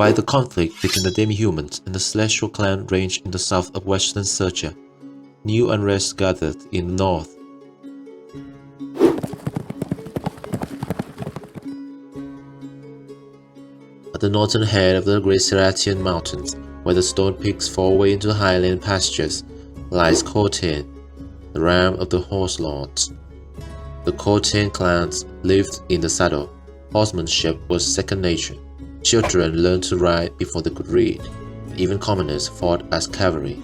While the conflict between the demi-humans and the celestial clan raged in the south of western Serbia, new unrest gathered in the north. At the northern head of the great Castiaum mountains, where the stone peaks fall away into highland pastures, lies Castiaum, the realm of the horselords. The Castiaum clans lived in the saddle. Horsemanship was second nature. Children learned to ride before they could read. Even commoners fought as cavalry.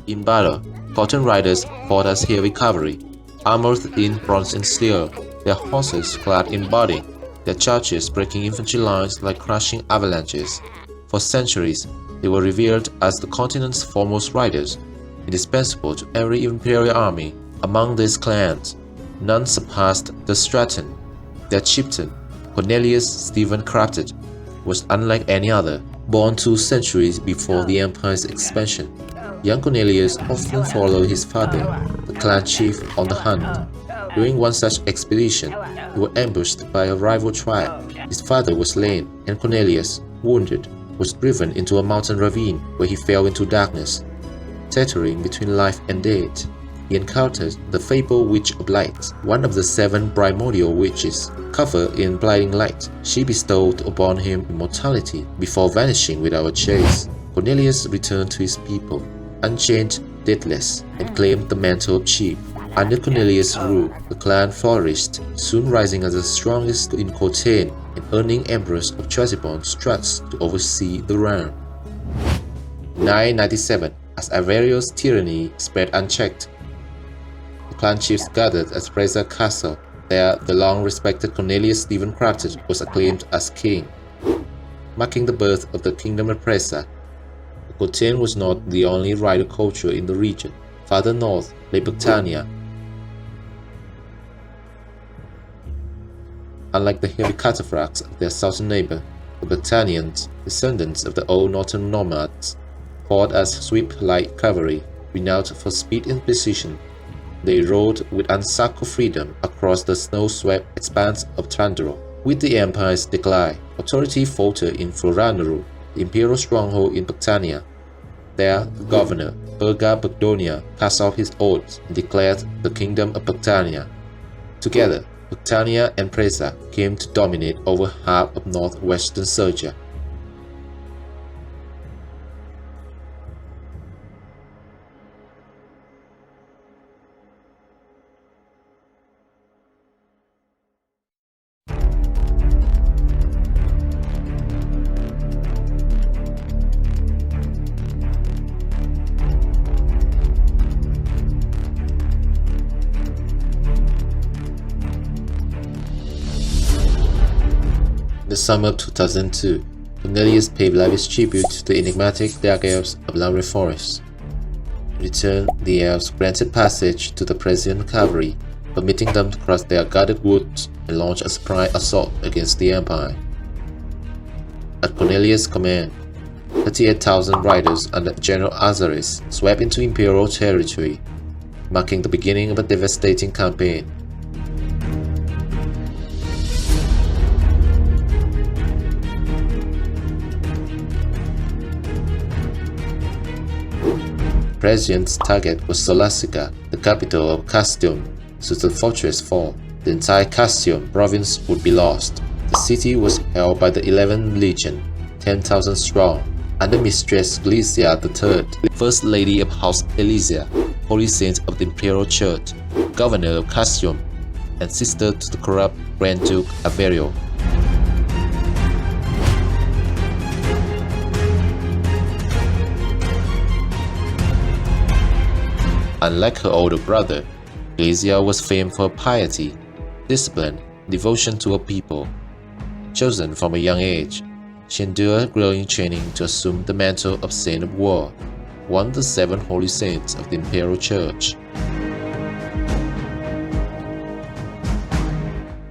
In battle, Castiaum riders fought as heavy cavalry, armored in bronze and steel, their horses clad in body, their charges breaking infantry lines like crashing avalanches. For centuries, they were revered as the continent's foremost riders, indispensable to every imperial army. Among these clans, none surpassed the Straton. Their chieftain, Cornelius Stephen Crafted, was unlike any other, born 2 centuries before the empire's expansion. Young Cornelius often followed his father, the clan chief, on the hunt. During one such expedition, they were ambushed by a rival tribe. His father was slain, and Cornelius, wounded, was driven into a mountain ravine where he fell into darkness. Teetering between life and death, he encountered the fabled Witch of Light, one of the 7 primordial witches. Covered in blinding light, she bestowed upon him immortality before vanishing without a chase. Cornelius returned to his people, unchained, deathless, and claimed the mantle of chief. Under Cornelius' rule, the clan flourished, soon rising as the strongest in Castiaum and earning Emperors of Thrasimund's trust to oversee the realm. 997, as Averio's tyranny spread unchecked, the clan chiefs gathered at Presa Castle. There, the long-respected Cornelius Stephen Crafted was acclaimed as king, marking the birth of the Kingdom of Presa. Castiaum was not the only rider culture in the region. Farther north lay Bergtania. Unlike the heavy cataphracts of their southern neighbor, the Bergtannians, descendants of the old northern nomads, fought as swift light cavalry, renowned for speed and precision. They rode with unshackled freedom across the snow-swept expanse of Trandro. With the empire's decline, authority faltered in Floranoru, the imperial stronghold in Bergtania. There, the governor, Bergtannians, cast off his oaths and declared the Kingdom of Bergtania. Together, Bergtania and Presa came to dominate over half of northwestern Serbia. In the summer of 2002, Cornelius paid lavish tribute to the enigmatic Dark Elves of Lowry Forest. In return, the elves granted passage to the Presian cavalry, permitting them to cross their guarded woods and launch a surprise assault against the Empire. At Cornelius' command, 38,000 riders under General Azaris swept into imperial territory, marking the beginning of a devastating campaign. Presian's target was Solasica, the capital of Castiaum. Should the fortress fall, the entire Castiaum province would be lost. The city was held by the 11th Legion, 10,000 strong, under Mistress Glycia III, First Lady of House Elysia, Holy Saint of the Imperial Church, Governor of Castiaum, and sister to the corrupt Grand Duke Averio. Unlike her older brother, Glycia was famed for piety, discipline, and devotion to her people. Chosen from a young age, she endured grueling training to assume the mantle of Saint of War, one of the 7 holy saints of the Imperial Church.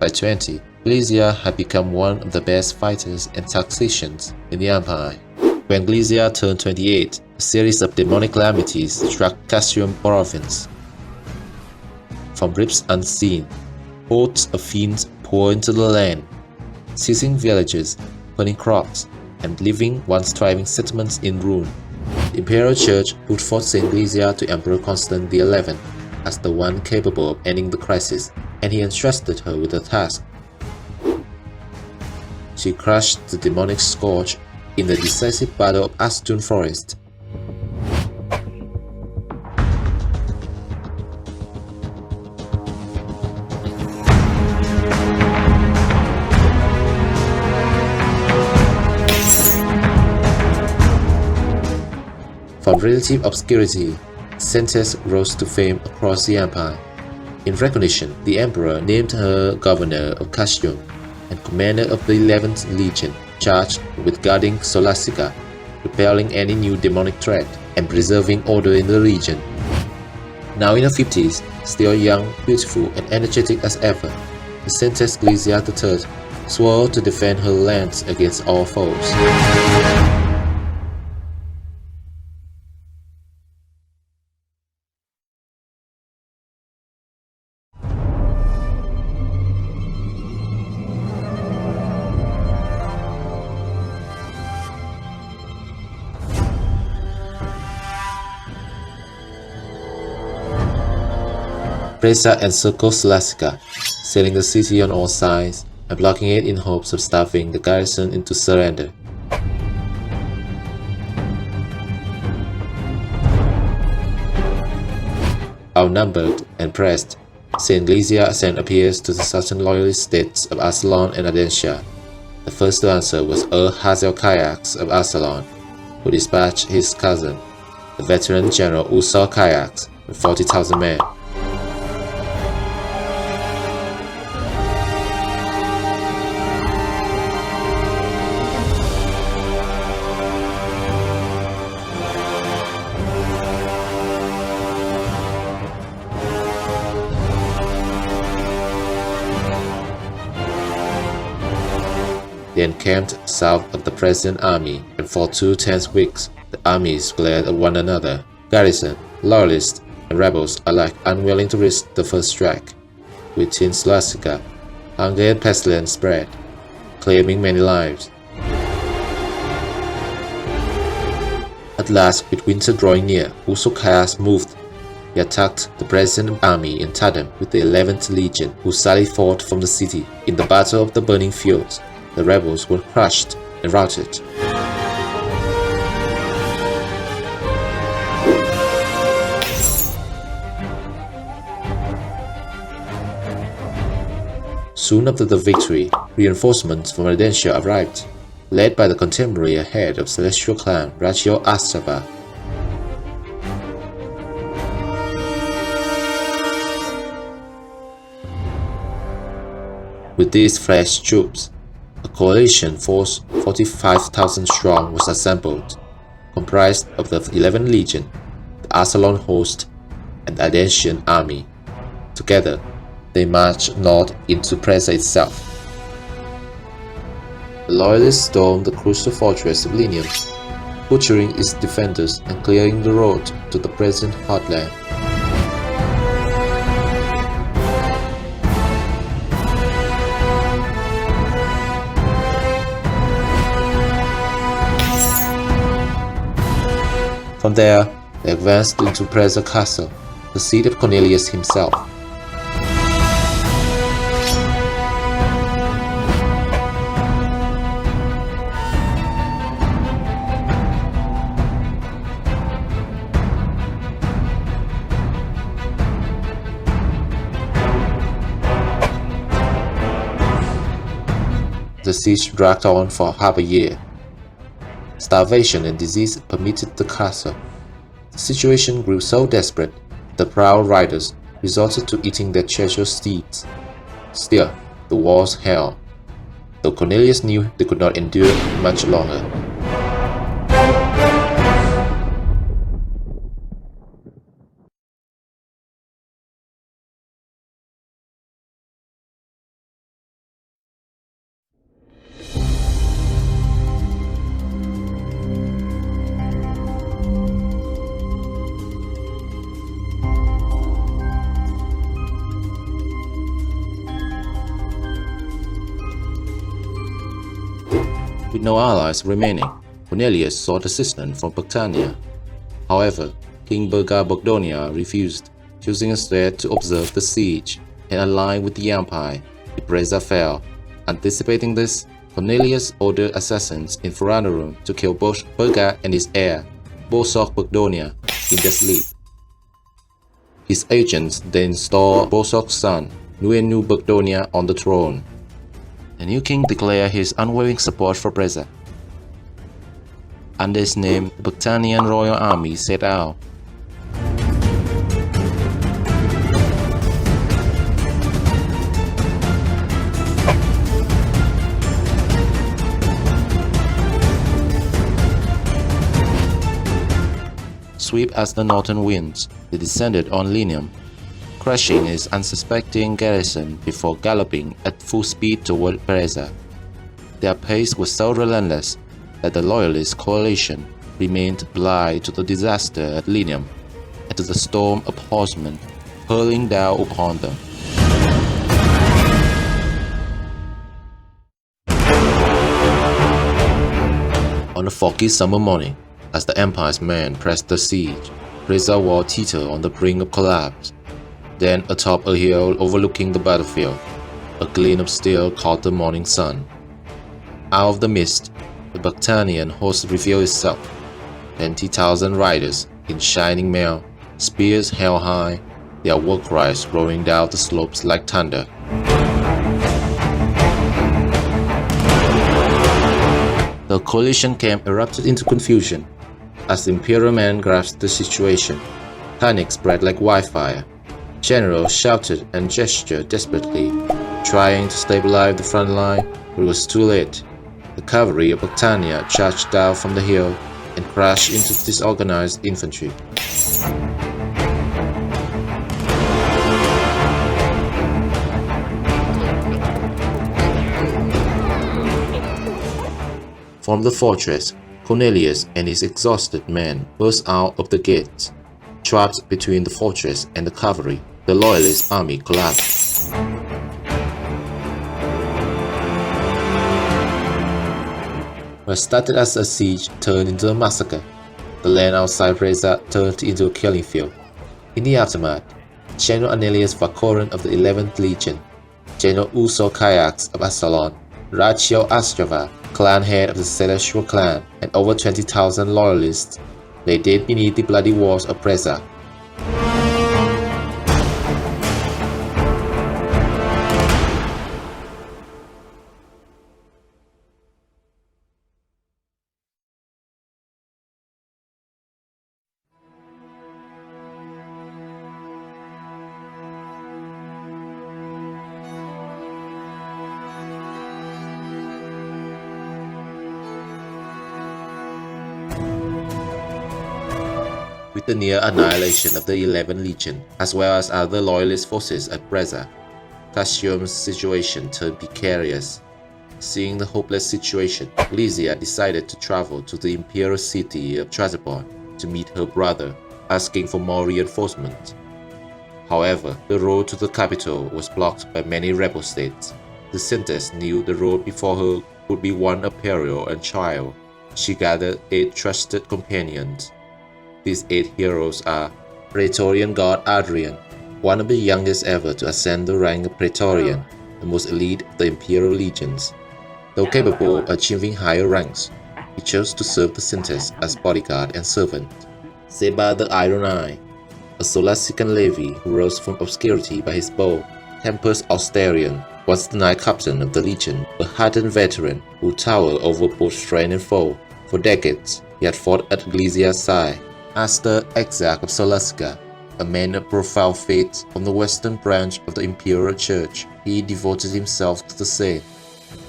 By 20, Glycia had become one of the best fighters and tacticians in the Empire. When Glycia turned 28, a series of demonic calamities struck Castiaum province. From rifts unseen, hordes of fiends poured into the land, seizing villages, burning crops, and leaving once thriving settlements in ruin. The Imperial Church put forth Saint Glycia to Emperor Constans XI as the one capable of ending the crisis, and he entrusted her with the task. She crushed the demonic scourge in the decisive Battle of Astun Forest. From relative obscurity, saintess rose to fame across the empire. In recognition, the emperor named her governor of Castiaum and commander of the 11th Legion, charged with guarding Scholastica, repelling any new demonic threat, and preserving order in the region. Now in her 50s, still young, beautiful, and energetic as ever, the Saintess Glycia III swore to defend her lands against all foes. Presa encircled Scholastica, sealing the city on all sides and blocking it in hopes of starving the garrison into surrender. Outnumbered and pressed, Saint Glycia sent appeals to the southern loyalist states of Arcelon and Ardentia. The first to answer was Hazel Kayaks of Arcelon, who dispatched his cousin, the veteran general Ursal Kayaks, with 40,000 men. They encamped south of the present army, and for 2 tense weeks the armies glared at one another, garrison, loyalists, and rebels alike unwilling to risk the first strike. Within Scholastica, hunger and pestilence spread, claiming many lives. At last, with winter drawing near, Ursal Kayaks moved. He attacked the present army in tandem with the 11th Legion, who sallied forth from the city. In the Battle of the Burning Fields, the rebels were crushed and routed. Soon after the victory, reinforcements from Ardentia arrived, led by the contemporary head of Celestial clan Rachio Astava. With these fresh troops, a coalition force 45,000 strong was assembled, comprised of the 11th Legion, the Arcelon host, and the Ardentian army. Together, they marched north into Presa itself. The Loyalists stormed the crucial fortress of Linium, butchering its defenders and clearing the road to the present heartland. From there, they advanced into Presa Castle, the seat of Cornelius himself. The siege dragged on for half a year. Starvation and disease permitted the castle. The situation grew so desperate that the proud riders resorted to eating their treasured steeds. Still, the walls held, though Cornelius knew they could not endure much longer. With With no allies remaining, Cornelius sought assistance from Bergtania. However, King Bergtannians refused, choosing instead to observe the siege and align with the empire if Breza fell. Anticipating this, Cornelius ordered assassins in Foranorum to kill both Berga and his heir, Bosoc Bergdonia, in their sleep. His agents then installed Bosoc's son, Nuenu Bergdonia, on the throne. The new king declared his unwavering support for Breza. Under his name, the Bergtannian royal army set out. Sweep as the northern winds, they descended on Linium, crushing its unsuspecting garrison before galloping at full speed toward Breza. Their pace was so relentless that the Loyalist coalition remained blind to the disaster at Linium and to the storm of horsemen hurling down upon them. On a foggy summer morning, as the Empire's men pressed the siege, Breza wall teetered on the brink of collapse. Then atop a hill overlooking the battlefield, a gleam of steel caught the morning sun. Out of the mist, the Bergtannian host revealed itself. 20,000 riders in shining mail, spears held high, their war cries rolling down the slopes like thunder. The coalition camp erupted into confusion. As the Imperial men grasped the situation, panic spread like wildfire. Generals shouted and gestured desperately, trying to stabilize the front line, but it was too late. The cavalry of Bergtania charged down from the hill and crashed into disorganized infantry. From the fortress, Cornelius and his exhausted men burst out of the gates. Trapped between the fortress and the cavalry, the Loyalist army collapsed. What started as a siege turned into a massacre. The land outside Breza turned into a killing field. In the aftermath, General Anelius Vacoran of the 11th Legion, General Uso Kayaks of Absalon, Rachio Astrava, clan head of the Celestial clan, and over 20,000 loyalists lay dead beneath the bloody walls of Breza. With the near annihilation of the 11th Legion, as well as other loyalist forces at Breza, Castiaum's situation turned precarious. Seeing the hopeless situation, Lysia decided to travel to the imperial city of Trabzon to meet her brother, asking for more reinforcements. However, the road to the capital was blocked by many rebel states. The saintess knew the road before her would be one of peril and trial. She gathered 8 trusted companions. These 8 heroes are Praetorian God Adrian, one of the youngest ever to ascend the rank of Praetorian, the most elite of the Imperial Legions. Though capable of achieving higher ranks, he chose to serve the saintess as bodyguard and servant. Seba the Iron Eye, a Solasican levy who rose from obscurity by his bow. Tempus Austerion, once the knight captain of the Legion, a hardened veteran who towered over both friend and foe. For decades, he had fought at Lysia's side. Aster Exarch of Solasica, a man of profound faith from the western branch of the Imperial Church, he devoted himself to the same.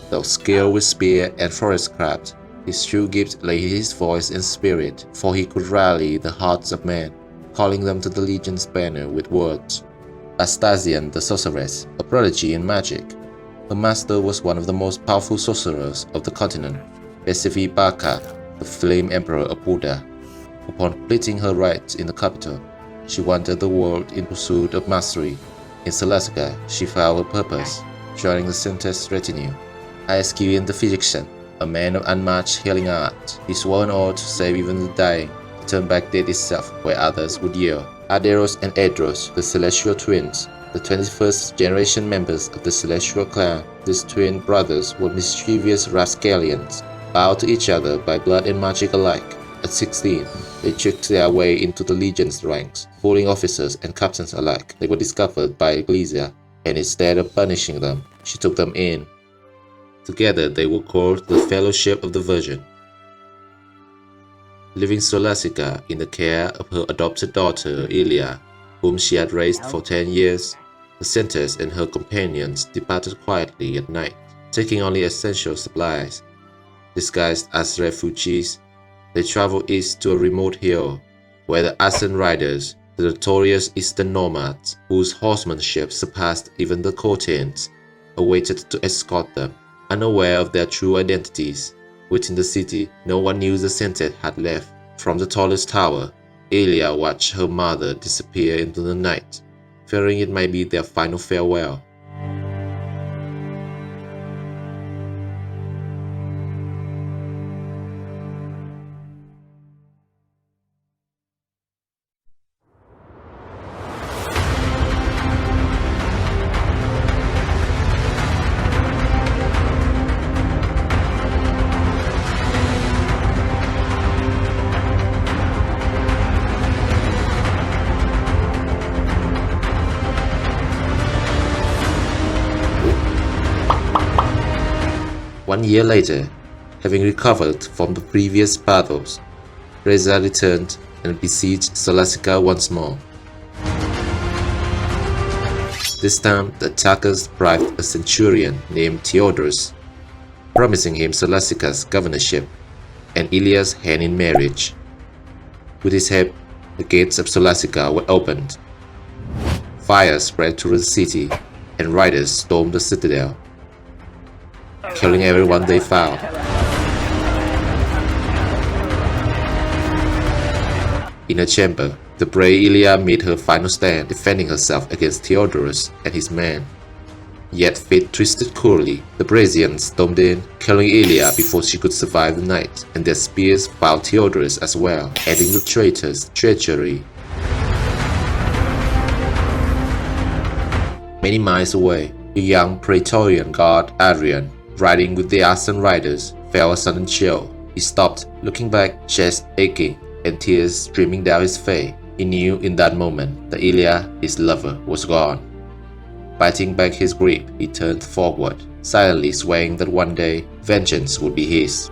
Though skilled with spear and forest craft, his true gift lay in his voice and spirit, for he could rally the hearts of men, calling them to the Legion's banner with words. Astasian the Sorceress, a prodigy in magic. Her master was one of the most powerful sorcerers of the continent, Besivi Baka, the Flame Emperor of Buddha. Upon completing her rites in the capital, she wandered the world in pursuit of mastery. In Solasica, she found her purpose, joining the saintess retinue. Aeschylean the physician, a man of unmatched healing art. He swore an oath to save even the dying, to turn back death itself where others would yield. Aderos and Edros, the celestial twins, the 21st generation members of the celestial clan, these twin brothers were mischievous rascallions, bound to each other by blood and magic alike. At 16, they tricked their way into the Legion's ranks, fooling officers and captains alike. They were discovered by Ecclesia, and instead of punishing them, she took them in. Together they were called the Fellowship of the Virgin. Leaving Scholastica in the care of her adopted daughter Ilia, whom she had raised for 10 years, the saintess and her companions departed quietly at night, taking only essential supplies. Disguised as refugees, they traveled east to a remote hill, where the Asen riders, the notorious eastern nomads, whose horsemanship surpassed even the Courtians, awaited to escort them. Unaware of their true identities, within the city, no one knew the saintess had left. From the tallest tower, Ilia watched her mother disappear into the night, fearing it might be their final farewell. One year later, having recovered from the previous battles, Reza returned and besieged Scholastica once more. This time, the attackers bribed a centurion named Theodorus, promising him Scholastica's governorship and Ilia's hand in marriage. With his help, the gates of Scholastica were opened. Fire spread through the city, and riders stormed the citadel, killing everyone they found. In her chamber, the brave Ilia made her final stand, defending herself against Theodorus and his men. Yet fate twisted cruelly. The Brazians stormed in, killing Ilia before she could survive the night, and their spears found Theodorus as well, adding the traitor's treachery. Many miles away, the young Praetorian guard Adrian, riding with the Asen riders, felt a sudden chill. He stopped, looking back, chest aching, and tears streaming down his face. He knew in that moment that Ilia, his lover, was gone. Biting back his grip, he turned forward, silently swearing that one day vengeance would be his.